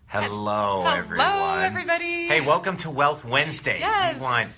Hello, everyone. Hello, everybody. Hey, welcome to Wealth Wednesday. Yes. We want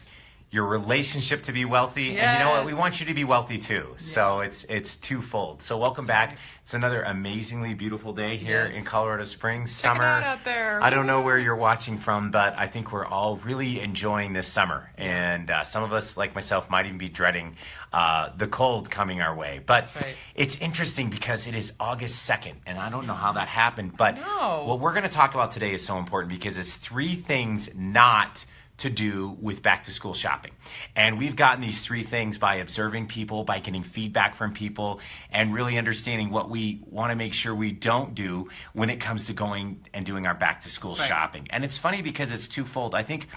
your relationship to be wealthy, and you know what? We want you to be wealthy too. So it's twofold. So welcome back. Right. It's another amazingly beautiful day here in Colorado Springs. Check Summer. it out there. I don't know where you're watching from, but I think we're all really enjoying this summer. And some of us, like myself, might even be dreading the cold coming our way. But right. It's interesting because it is August 2nd, and I don't know how that happened. But No. what we're going to talk about today is so important because it's 3 things not to do with back to school shopping. And we've gotten these 3 things by observing people, by getting feedback from people, and really understanding what we want to make sure we don't do when it comes to going and doing our back to school shopping. And it's funny because it's twofold. I think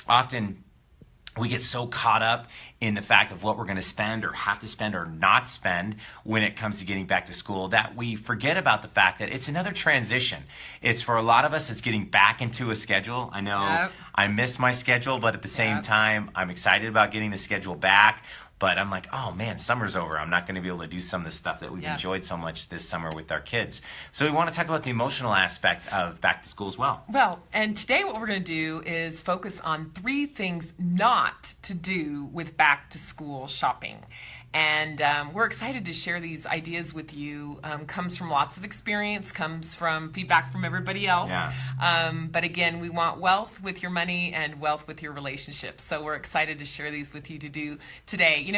often we get so caught up in the fact of what we're going to spend or have to spend or not spend when it comes to getting back to school that we forget about the fact that it's another transition. It's for a lot of us, it's getting back into a schedule. I know I miss my schedule, but at the same time, I'm excited about getting the schedule back. But I'm like, oh man, summer's over. I'm not going to be able to do some of the stuff that we've enjoyed so much this summer with our kids. So we want to talk about the emotional aspect of back to school as well. Well, and today what we're going to do is focus on 3 things not to do with back to school shopping. And we're excited to share these ideas with you. Comes from lots of experience, comes from feedback from everybody else. But again, we want wealth with your money and wealth with your relationships. So we're excited to share these with you to do today.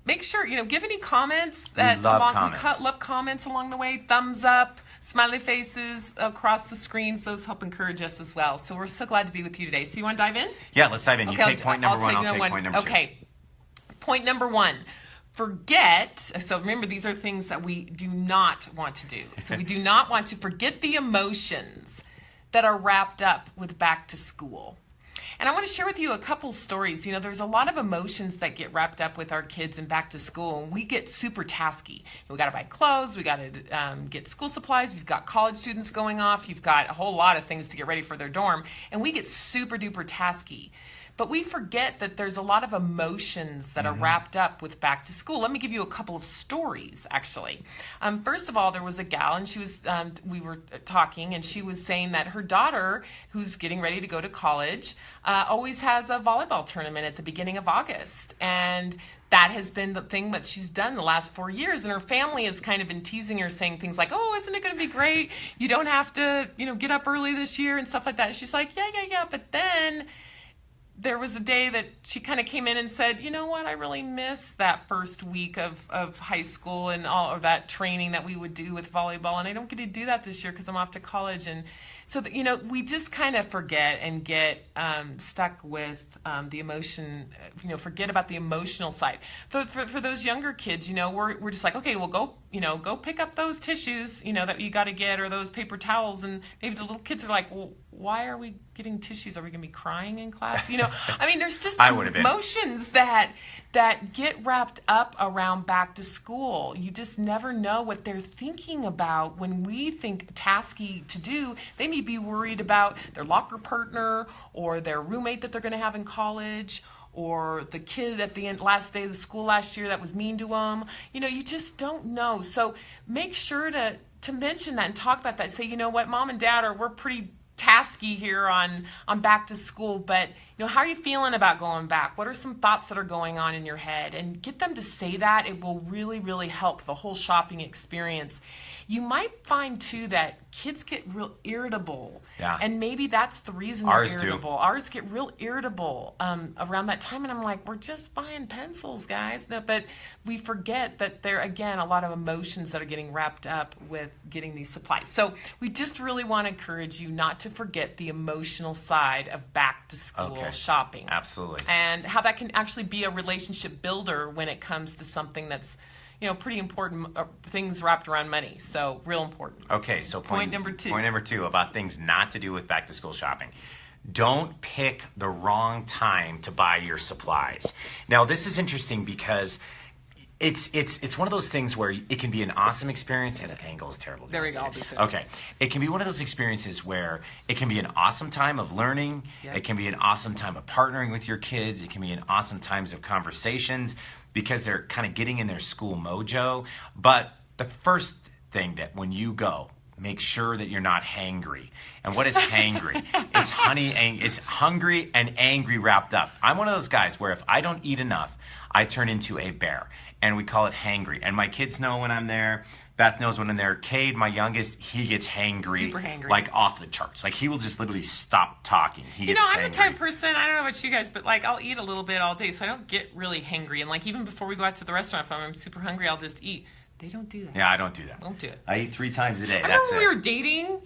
Make sure, give any comments. We love comments along the way. Thumbs up, smiley faces across the screens. Those help encourage us as well. So we're so glad to be with you today. So you want to dive in? Yeah, let's dive in. You take point number 1, I'll take point number 2. Okay. Point number 1. So remember, these are things that we do not want to do. So we do not want to forget the emotions that are wrapped up with back to school. And I want to share with you a couple stories. There's a lot of emotions that get wrapped up with our kids in back to school, and we get super tasky. We got to buy clothes, we got to get school supplies, we've got college students going off, you've got a whole lot of things to get ready for their dorm, and we get super duper tasky. But we forget that there's a lot of emotions that are wrapped up with back to school. Let me give you a couple of stories, actually. First of all, there was a gal, and she was, we were talking, and she was saying that her daughter, who's getting ready to go to college, always has a volleyball tournament at the beginning of August. And that has been the thing that she's done the last 4 years. And her family has kind of been teasing her, saying things like, oh, isn't it going to be great? You don't have to, get up early this year and stuff like that. And she's like, yeah. But then there was a day that she kind of came in and said, you know what, I really miss that first week of high school and all of that training that we would do with volleyball, and I don't get to do that this year because I'm off to college. And so, we just kind of forget and get stuck with the emotion, forget about the emotional side. For those younger kids, we're just like, okay, well, go pick up those tissues, that you got to get, or those paper towels. And maybe the little kids are like, well, why are we getting tissues? Are we going to be crying in class? There's just emotions that get wrapped up around back to school. You just never know what they're thinking about. When we think tasky to do, they may be worried about their locker partner or their roommate that they're going to have in college, or the kid at the last day of the school last year that was mean to them. You just don't know. So make sure to mention that and talk about that. Say, you know what, Mom and Dad, we're pretty tasky here on back to school, but how are you feeling about going back? What are some thoughts that are going on in your head? And get them to say that. It will really, really help the whole shopping experience. You might find too that kids get real irritable, and maybe that's the reason they're irritable. Ours get real irritable around that time, and I'm like, we're just buying pencils, guys. No, but we forget that there, again, a lot of emotions that are getting wrapped up with getting these supplies. So we just really want to encourage you not to forget the emotional side of back to school shopping. Absolutely. And how that can actually be a relationship builder when it comes to something that's pretty important things wrapped around money. So real important. Okay, so point number 2. Point number 2 about things not to do with back to school shopping. Don't pick the wrong time to buy your supplies. Now, this is interesting because it's one of those things where it can be an awesome experience. The angle is terrible. There we go. Okay. It can be one of those experiences where it can be an awesome time of learning. Yep. It can be an awesome time of partnering with your kids. It can be an awesome times of conversations because they're kind of getting in their school mojo. But the first thing that when you go, make sure that you're not hangry. And what is hangry? It's hungry and angry wrapped up. I'm one of those guys where if I don't eat enough, I turn into a bear. And we call it hangry. And my kids know when I'm there. Beth knows when I'm there. Cade, my youngest, he gets hangry, super hangry, like off the charts. Like he will just literally stop talking. I'm the type of person, I don't know about you guys, but like I'll eat a little bit all day, so I don't get really hangry. And like even before we go out to the restaurant, if I'm super hungry, I'll just eat. They don't do that. Yeah, I don't do that. Don't do it. I eat 3 times a day. I remember when we were dating,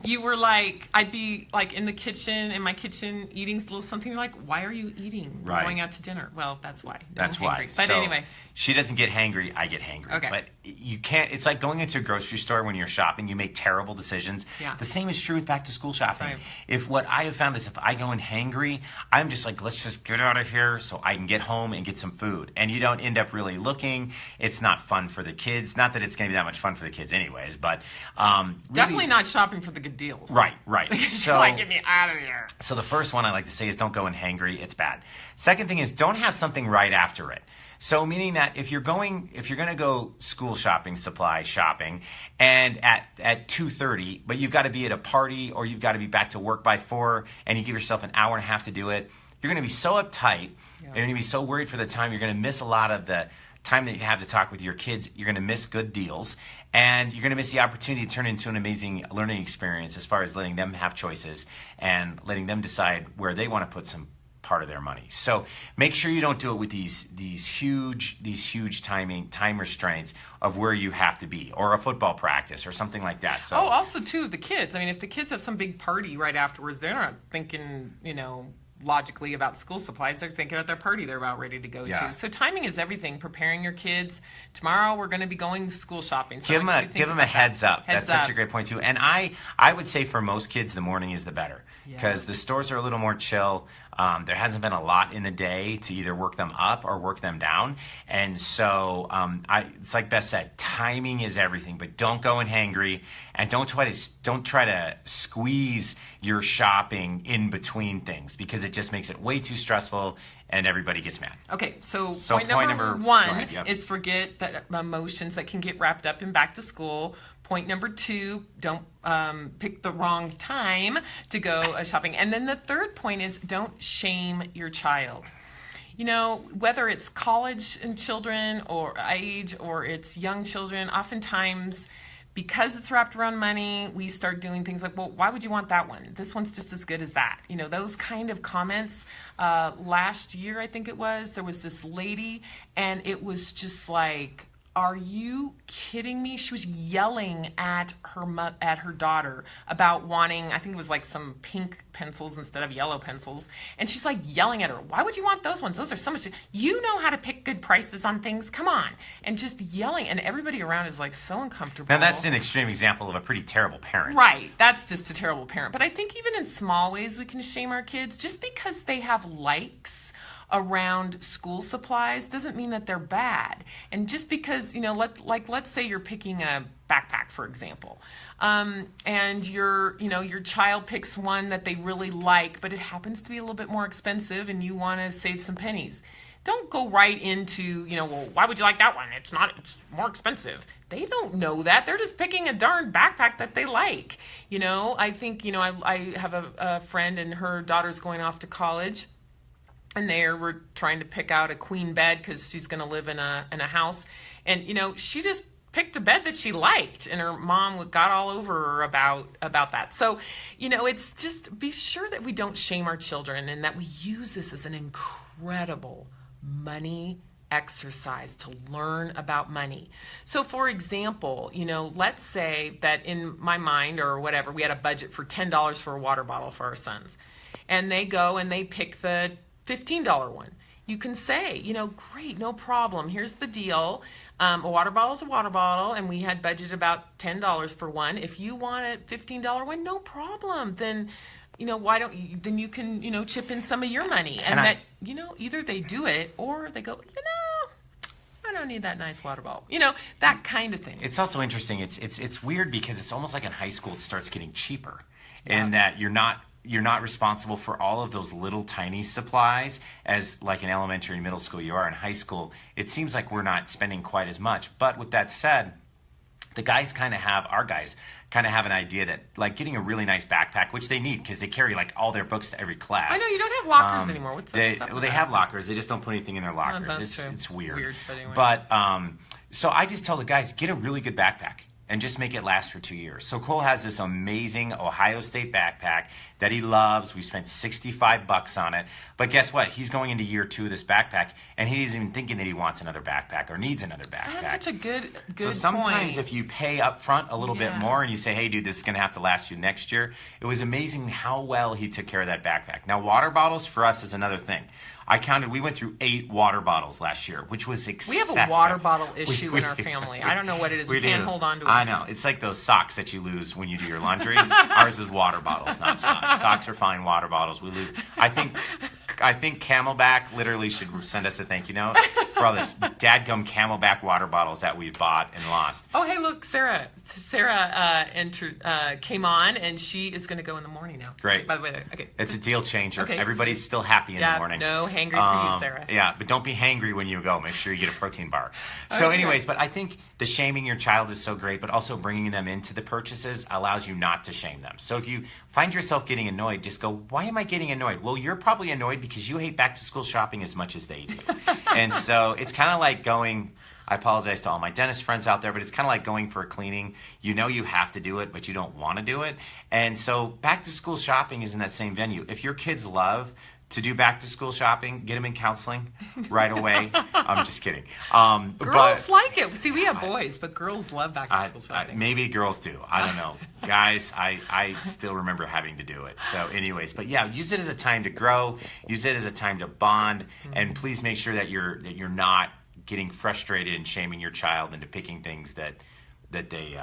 you were like, I'd be like in the kitchen, in my kitchen, eating a little something. You're like, why are you eating? We're going out to dinner. Well, that's why. That's why. But so, anyway. She doesn't get hangry, I get hangry. Okay. But you can't, it's like going into a grocery store when you're shopping, you make terrible decisions. Yeah. The same is true with back to school shopping. That's right. If what I have found is if I go in hangry, I'm just like, let's just get out of here so I can get home and get some food. And you don't end up really looking. It's not fun for the kids. Not that it's going to be that much fun for the kids anyways, but really, definitely not shopping for the good deals. Right. So like, get me out of here. So the first one I like to say is don't go in hangry. It's bad. Second thing is don't have something right after it. So meaning that if you're going to go school shopping, supply shopping, and at 2:30, but you've got to be at a party or you've got to be back to work by 4, and you give yourself an hour and a half to do it, you're going to be so uptight. Yeah. You're going to be so worried for the time. You're going to miss a lot of the time that you have to talk with your kids. You're going to miss good deals. And you're going to miss the opportunity to turn into an amazing learning experience as far as letting them have choices and letting them decide where they want to put some part of their money. So make sure you don't do it with these huge time restraints of where you have to be, or a football practice or something like that. So also too, the kids. I mean, if the kids have some big party right afterwards, they're not thinking, logically about school supplies. They're thinking at their party they're about ready to go to. So timing is everything. Preparing your kids. Tomorrow we're going to be going school shopping. So give them a heads up. That's such a great point too. And I would say for most kids the morning is the better because the stores are a little more chill. There hasn't been a lot in the day to either work them up or work them down. And so it's like Beth said, timing is everything, but don't go in hangry and don't try to squeeze your shopping in between things because it just makes it way too stressful and everybody gets mad. Okay, so point number one is forget that emotions that can get wrapped up in back to school. Point number 2, don't pick the wrong time to go shopping. And then the third point is don't shame your child. Whether it's college and children or age or it's young children, oftentimes because it's wrapped around money, we start doing things like, well, why would you want that one? This one's just as good as that. Those kind of comments. Last year, I think it was, there was this lady and it was just like, are you kidding me? She was yelling at her daughter about wanting, I think it was like some pink pencils instead of yellow pencils. And she's like yelling at her, why would you want those ones? Those are so much, you know how to pick good prices on things, come on. And just yelling, and everybody around is like so uncomfortable. Now that's an extreme example of a pretty terrible parent. Right, that's just a terrible parent. But I think even in small ways we can shame our kids. Just because they have likes around school supplies doesn't mean that they're bad. And just because, let's say you're picking a backpack, for example, and your child picks one that they really like, but it happens to be a little bit more expensive and you want to save some pennies. Don't go right into, well, why would you like that one? It's more expensive. They don't know that. They're just picking a darn backpack that they like. I think, I have a friend and her daughter's going off to college. And they were trying to pick out a queen bed because she's going to live in a house. And, she just picked a bed that she liked. And her mom got all over her about that. So, it's just be sure that we don't shame our children and that we use this as an incredible money exercise to learn about money. So, for example, let's say that in my mind or whatever, we had a budget for $10 for a water bottle for our sons. And they go and they pick the $15 one. You can say, great, no problem. Here's the deal. A water bottle is a water bottle, and we had budgeted about $10 for one. If you want a $15 one, no problem. Then, why don't you? Then you can, chip in some of your money, and either they do it or they go, I don't need that nice water bottle. That kind of thing. It's also interesting. It's weird because it's almost like in high school it starts getting cheaper, in that you're not responsible for all of those little tiny supplies as like in elementary and middle school you are in high school. It seems like we're not spending quite as much. But with that said, our guys kind of have an idea that like getting a really nice backpack, which they need because they carry like all their books to every class. I know you don't have lockers anymore. What's they up with they that? have lockers. They just don't put anything in their lockers. That's true. It's weird. But anyway. But so I just tell the guys, get a really good backpack and just make it last for 2 years. So Cole has this amazing Ohio State backpack that he loves. We spent $65 on it. But guess what? He's going into year 2 of this backpack, and he isn't even thinking that he wants another backpack or needs another backpack. That's such a good So sometimes point. if you pay up front a little bit Yeah. more and you say, hey, dude, this is going to have to last you next year, it was amazing how well he took care of that backpack. Now, water bottles for us is another thing. We went through 8 water bottles last year, which was excessive. We have a water bottle issue in our family. I don't know what it is. We can't hold on to it. I know. It's like those socks that you lose when you do your laundry. Ours is water bottles, not socks. Socks are fine. Water bottles, we lose. I think Camelback literally should send us a thank you note for all this dadgum Camelback water bottles that we've bought and lost. Oh, hey, look, Sarah. Came on, and she is going to go in the morning now. Great. By the way, okay. It's a deal changer. Okay. Everybody's still happy in the morning. No hangry for you, Sarah. Yeah, but don't be hangry when you go. Make sure you get a protein bar. So Okay. anyways, but I think the shaming your child is so great, but also bringing them into the purchases allows you not to shame them. So if you find yourself getting annoyed, just go, why am I getting annoyed? Well, you're probably annoyed because you hate back to school shopping as much as they do. And so it's kind of like going, I apologize to all my dentist friends out there, but it's kind of like going for a cleaning. You know you have to do it, but you don't want to do it. And so back to school shopping is in that same venue. If your kids love to do back to school shopping, get them in counseling right away. I'm just kidding. Girls like it. See, we have boys, but girls love back to school shopping. Maybe girls do. I don't know. Guys, I still remember having to do it. So anyways, but yeah, use it as a time to grow. Use it as a time to bond. And please make sure that you're not getting frustrated and shaming your child into picking things that they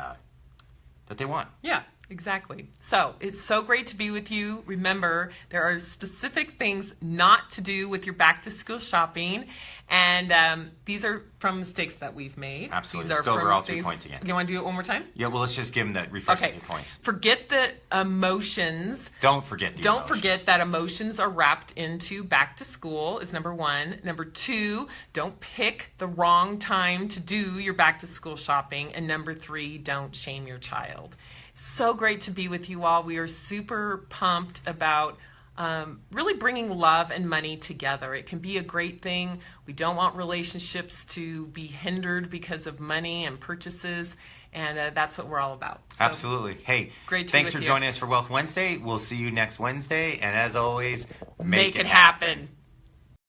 want. Yeah, exactly. So it's so great to be with you. Remember, there are specific things not to do with your back to school shopping. And these are from mistakes that we've made. Absolutely. These Let's are go over from all 3 things- points again. You want to do it one more time? Yeah, well, let's just give them the refresh the Okay. 3 points. Forget the emotions. Don't forget the Don't emotions. forget that emotions are wrapped into back to school is number 1. Number 2, don't pick the wrong time to do your back to school shopping. And number 3, don't shame your child. So great to be with you all. We are super pumped about really bringing love and money together. It can be a great thing. We don't want relationships to be hindered because of money and purchases. And that's what we're all about. So, Absolutely. Hey, great to be thanks with for you. joining us for Wealth Wednesday. We'll see you next Wednesday. And as always, Make it happen.